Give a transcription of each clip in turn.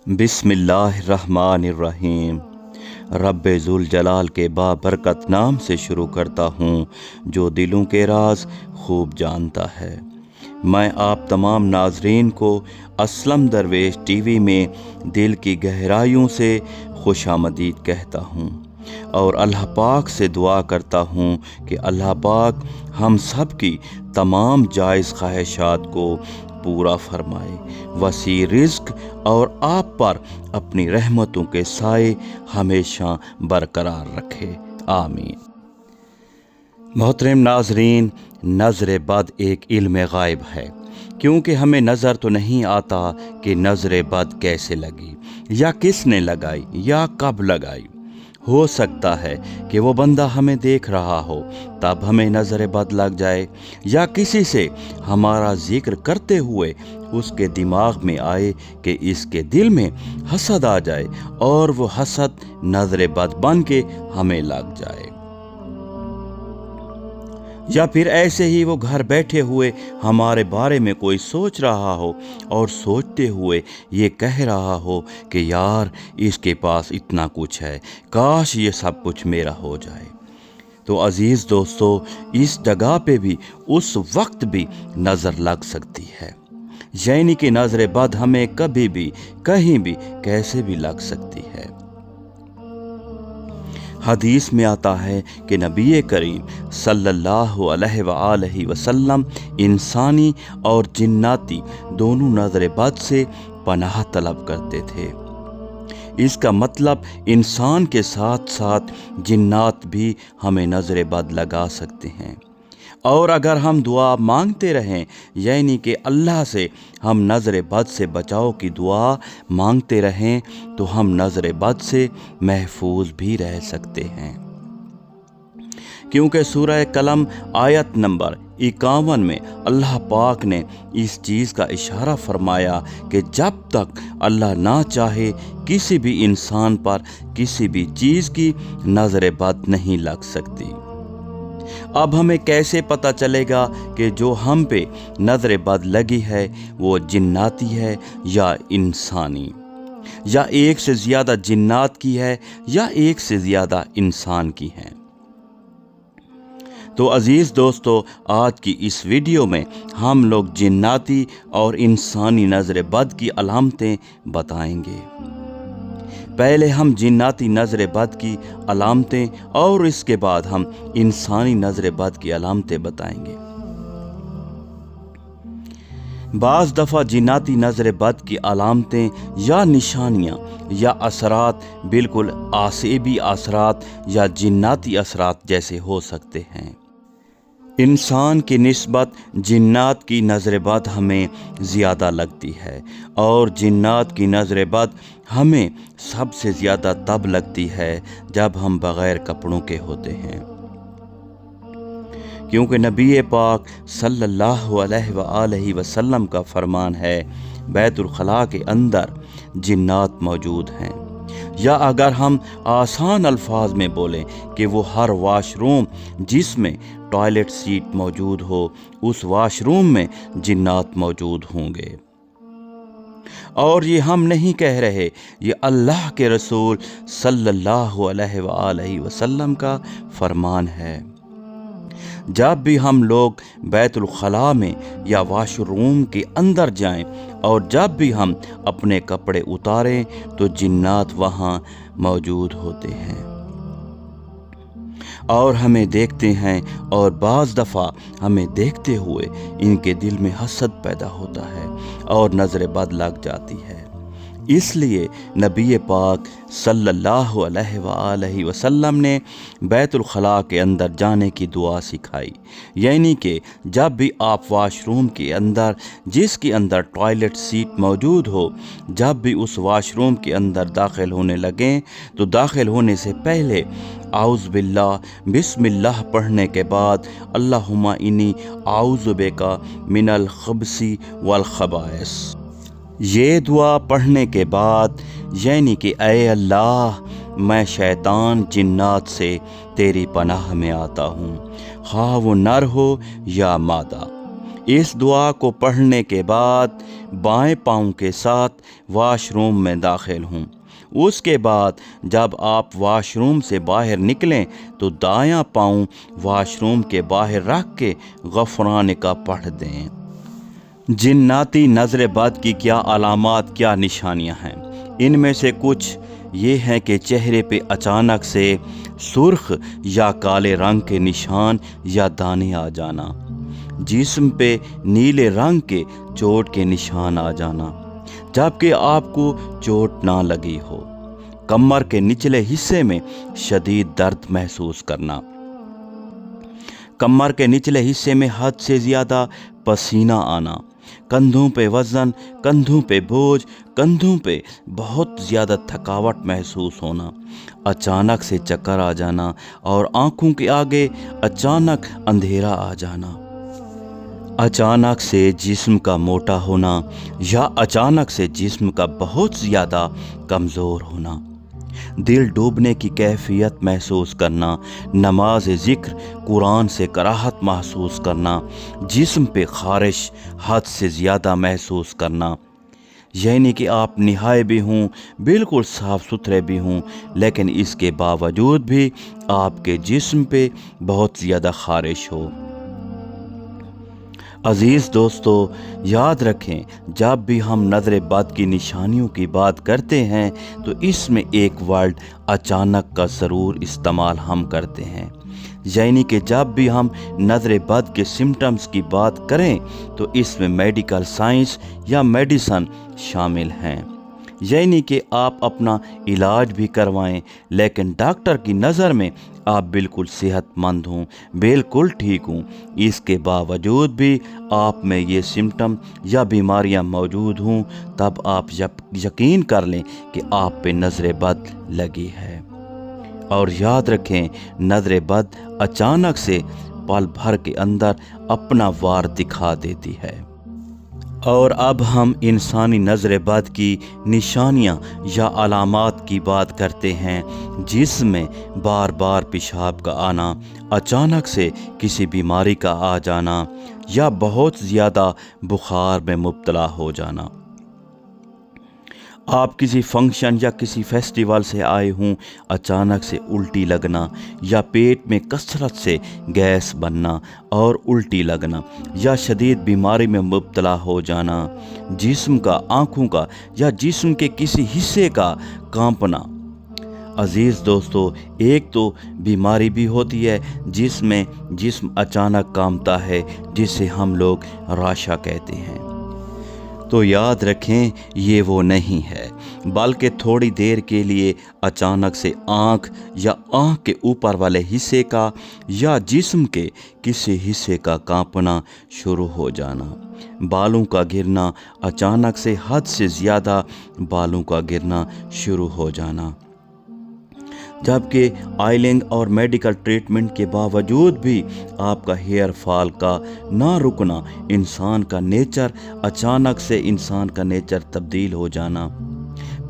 بسم اللہ الرحمن الرحیم۔ رب ذوالجلال کے بابرکت نام سے شروع کرتا ہوں جو دلوں کے راز خوب جانتا ہے۔ میں آپ تمام ناظرین کو اسلم درویش ٹی وی میں دل کی گہرائیوں سے خوش آمدید کہتا ہوں اور اللہ پاک سے دعا کرتا ہوں کہ اللہ پاک ہم سب کی تمام جائز خواہشات کو پورا فرمائے، وسیع رزق اور آپ پر اپنی رحمتوں کے سائے ہمیشہ برقرار رکھے، آمین۔ محترم ناظرین، نظر بد ایک علم غائب ہے، کیونکہ ہمیں نظر تو نہیں آتا کہ نظر بد کیسے لگی یا کس نے لگائی یا کب لگائی۔ ہو سکتا ہے کہ وہ بندہ ہمیں دیکھ رہا ہو تب ہمیں نظر بد لگ جائے، یا کسی سے ہمارا ذکر کرتے ہوئے اس کے دماغ میں آئے کہ اس کے دل میں حسد آ جائے اور وہ حسد نظر بد بن کے ہمیں لگ جائے، یا پھر ایسے ہی وہ گھر بیٹھے ہوئے ہمارے بارے میں کوئی سوچ رہا ہو اور سوچتے ہوئے یہ کہہ رہا ہو کہ یار اس کے پاس اتنا کچھ ہے، کاش یہ سب کچھ میرا ہو جائے۔ تو عزیز دوستو، اس جگہ پہ بھی اس وقت بھی نظر لگ سکتی ہے، یعنی کہ نظر بد ہمیں کبھی بھی کہیں بھی کیسے بھی لگ سکتی ہے۔ حدیث میں آتا ہے کہ نبی کریم صلی اللہ علیہ وآلہ وسلم انسانی اور جناتی دونوں نظر بد سے پناہ طلب کرتے تھے۔ اس کا مطلب انسان کے ساتھ ساتھ جنات بھی ہمیں نظر بد لگا سکتے ہیں، اور اگر ہم دعا مانگتے رہیں، یعنی کہ اللہ سے ہم نظر بد سے بچاؤ کی دعا مانگتے رہیں، تو ہم نظر بد سے محفوظ بھی رہ سکتے ہیں، کیونکہ سورہ قلم آیت نمبر 51 میں اللہ پاک نے اس چیز کا اشارہ فرمایا کہ جب تک اللہ نہ چاہے کسی بھی انسان پر کسی بھی چیز کی نظر بد نہیں لگ سکتی۔ اب ہمیں کیسے پتہ چلے گا کہ جو ہم پہ نظر بد لگی ہے وہ جناتی ہے یا انسانی، یا ایک سے زیادہ جنات کی ہے یا ایک سے زیادہ انسان کی ہے؟ تو عزیز دوستو، آج کی اس ویڈیو میں ہم لوگ جناتی اور انسانی نظر بد کی علامتیں بتائیں گے۔ پہلے ہم جناتی نظر بد کی علامتیں اور اس کے بعد ہم انسانی نظر بد کی علامتیں بتائیں گے۔ بعض دفعہ جناتی نظر بد کی علامتیں یا نشانیاں یا اثرات بالکل اعصابی اثرات یا جناتی اثرات جیسے ہو سکتے ہیں۔ انسان کی نسبت جنات کی نظر بد ہمیں زیادہ لگتی ہے، اور جنات کی نظر بد ہمیں سب سے زیادہ تب لگتی ہے جب ہم بغیر کپڑوں کے ہوتے ہیں، کیونکہ نبی پاک صلی اللہ علیہ وآلہ وسلم کا فرمان ہے بیت الخلاء کے اندر جنات موجود ہیں، یا اگر ہم آسان الفاظ میں بولیں کہ وہ ہر واش روم جس میں ٹوائلٹ سیٹ موجود ہو، اس واش روم میں جنات موجود ہوں گے۔ اور یہ ہم نہیں کہہ رہے، یہ اللہ کے رسول صلی اللہ علیہ وآلہ وسلم کا فرمان ہے۔ جب بھی ہم لوگ بیت الخلاء میں یا واش روم کے اندر جائیں اور جب بھی ہم اپنے کپڑے اتاریں تو جنات وہاں موجود ہوتے ہیں اور ہمیں دیکھتے ہیں، اور بعض دفعہ ہمیں دیکھتے ہوئے ان کے دل میں حسد پیدا ہوتا ہے اور نظر بد لگ جاتی ہے۔ اس لیے نبی پاک صلی اللہ علیہ وآلہ وسلم نے بیت الخلاء کے اندر جانے کی دعا سکھائی، یعنی کہ جب بھی آپ واش روم کے اندر جس کے اندر ٹوائلٹ سیٹ موجود ہو، جب بھی اس واش روم کے اندر داخل ہونے لگیں تو داخل ہونے سے پہلے اعوذ باللہ بسم اللہ پڑھنے کے بعد اللہم انی اعوذ بک من الخبث والخبائث، یہ دعا پڑھنے کے بعد یعنی کہ اے اللہ میں شیطان جنات سے تیری پناہ میں آتا ہوں، خواہ وہ نر ہو یا مادہ۔ اس دعا کو پڑھنے کے بعد بائیں پاؤں کے ساتھ واش روم میں داخل ہوں۔ اس کے بعد جب آپ واش روم سے باہر نکلیں تو دایاں پاؤں واش روم کے باہر رکھ کے غفرانک پڑھ دیں۔ جناتی نظر بد کی کیا علامات، کیا نشانیاں ہیں؟ ان میں سے کچھ یہ ہیں کہ چہرے پہ اچانک سے سرخ یا کالے رنگ کے نشان یا دانے آ جانا، جسم پہ نیلے رنگ کے چوٹ کے نشان آ جانا جبکہ آپ کو چوٹ نہ لگی ہو، کمر کے نچلے حصے میں شدید درد محسوس کرنا، کمر کے نچلے حصے میں حد سے زیادہ پسینہ آنا، کندھوں پہ وزن، کندھوں پہ بوجھ، کندھوں پہ بہت زیادہ تھکاوٹ محسوس ہونا، اچانک سے چکر آ جانا اور آنکھوں کے آگے اچانک اندھیرا آ جانا، اچانک سے جسم کا موٹا ہونا یا اچانک سے جسم کا بہت زیادہ کمزور ہونا، دل ڈوبنے کی کیفیت محسوس کرنا، نماز ذکر قرآن سے کراہت محسوس کرنا، جسم پہ خارش حد سے زیادہ محسوس کرنا، یعنی کہ آپ نہائے بھی ہوں، بالکل صاف ستھرے بھی ہوں، لیکن اس کے باوجود بھی آپ کے جسم پہ بہت زیادہ خارش ہو۔ عزیز دوستو، یاد رکھیں جب بھی ہم نظر بد کی نشانیوں کی بات کرتے ہیں تو اس میں ایک ورڈ اچانک کا ضرور استعمال ہم کرتے ہیں، یعنی کہ جب بھی ہم نظر بد کے سمٹمز کی بات کریں تو اس میں میڈیکل سائنس یا میڈیسن شامل ہیں، یعنی کہ آپ اپنا علاج بھی کروائیں لیکن ڈاکٹر کی نظر میں آپ بالکل صحت مند ہوں، بالکل ٹھیک ہوں، اس کے باوجود بھی آپ میں یہ سمٹم یا بیماریاں موجود ہوں، تب آپ یقین کر لیں کہ آپ پہ نظر بد لگی ہے۔ اور یاد رکھیں نظر بد اچانک سے پل بھر کے اندر اپنا وار دکھا دیتی ہے۔ اور اب ہم انسانی نظر بد کی نشانیاں یا علامات کی بات کرتے ہیں، جس میں بار بار پیشاب کا آنا، اچانک سے کسی بیماری کا آ جانا یا بہت زیادہ بخار میں مبتلا ہو جانا۔ آپ کسی فنکشن یا کسی فیسٹیول سے آئے ہوں، اچانک سے الٹی لگنا یا پیٹ میں کثرت سے گیس بننا اور الٹی لگنا یا شدید بیماری میں مبتلا ہو جانا، جسم کا، آنکھوں کا یا جسم کے کسی حصے کا کانپنا۔ عزیز دوستو، ایک تو بیماری بھی ہوتی ہے جس میں جسم اچانک کانپتا ہے، جسے ہم لوگ راشا کہتے ہیں، تو یاد رکھیں یہ وہ نہیں ہے، بلکہ تھوڑی دیر کے لیے اچانک سے آنکھ یا آنکھ کے اوپر والے حصے کا یا جسم کے کسی حصے کا کانپنا شروع ہو جانا، بالوں کا گرنا، اچانک سے حد سے زیادہ بالوں کا گرنا شروع ہو جانا، جبکہ آئلنگ اور میڈیکل ٹریٹمنٹ کے باوجود بھی آپ کا ہیئر فال کا نہ رکنا، انسان کا نیچر اچانک سے انسان کا نیچر تبدیل ہو جانا،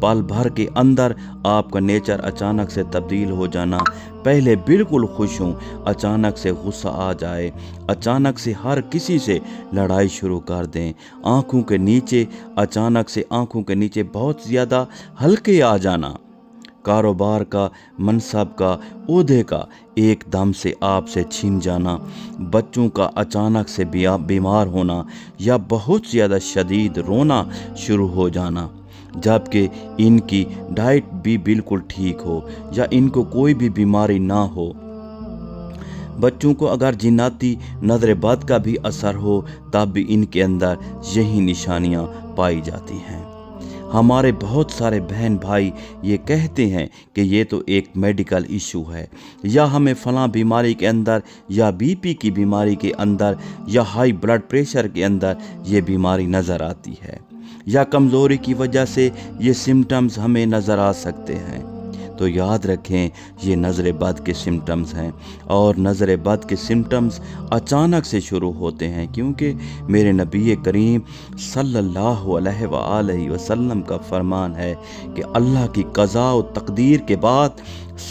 پل بھر کے اندر آپ کا نیچر اچانک سے تبدیل ہو جانا، پہلے بالکل خوش ہوں، اچانک سے غصہ آ جائے، اچانک سے ہر کسی سے لڑائی شروع کر دیں، آنکھوں کے نیچے اچانک سے آنکھوں کے نیچے بہت زیادہ ہلکے آ جانا، کاروبار کا، منصب کا، عہدے کا ایک دم سے آپ سے چھن جانا، بچوں کا اچانک سے بیمار ہونا یا بہت زیادہ شدید رونا شروع ہو جانا، جبکہ ان کی ڈائٹ بھی بالکل ٹھیک ہو یا ان کو کوئی بھی بیماری نہ ہو۔ بچوں کو اگر جناتی نظر بد کا بھی اثر ہو تب بھی ان کے اندر یہی نشانیاں پائی جاتی ہیں۔ ہمارے بہت سارے بہن بھائی یہ کہتے ہیں کہ یہ تو ایک میڈیکل ایشو ہے، یا ہمیں فلاں بیماری کے اندر یا بی پی کی بیماری کے اندر یا ہائی بلڈ پریشر کے اندر یہ بیماری نظر آتی ہے، یا کمزوری کی وجہ سے یہ سمٹمز ہمیں نظر آ سکتے ہیں۔ تو یاد رکھیں یہ نظر بد کے سمٹمز ہیں، اور نظر بد کے سمٹمز اچانک سے شروع ہوتے ہیں، کیونکہ میرے نبی کریم صلی اللہ علیہ وآلہ وسلم کا فرمان ہے کہ اللہ کی قضاء و تقدیر کے بعد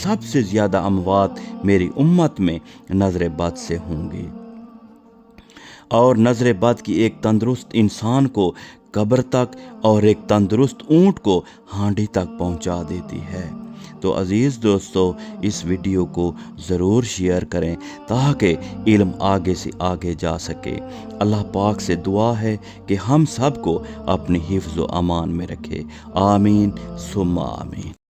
سب سے زیادہ اموات میری امت میں نظر بد سے ہوں گی۔ اور نظر بد کی ایک تندرست انسان کو قبر تک اور ایک تندرست اونٹ کو ہانڈی تک پہنچا دیتی ہے۔ تو عزیز دوستو، اس ویڈیو کو ضرور شیئر کریں تاکہ علم آگے سے آگے جا سکے۔ اللہ پاک سے دعا ہے کہ ہم سب کو اپنی حفظ و امان میں رکھے۔ آمین ثم آمین۔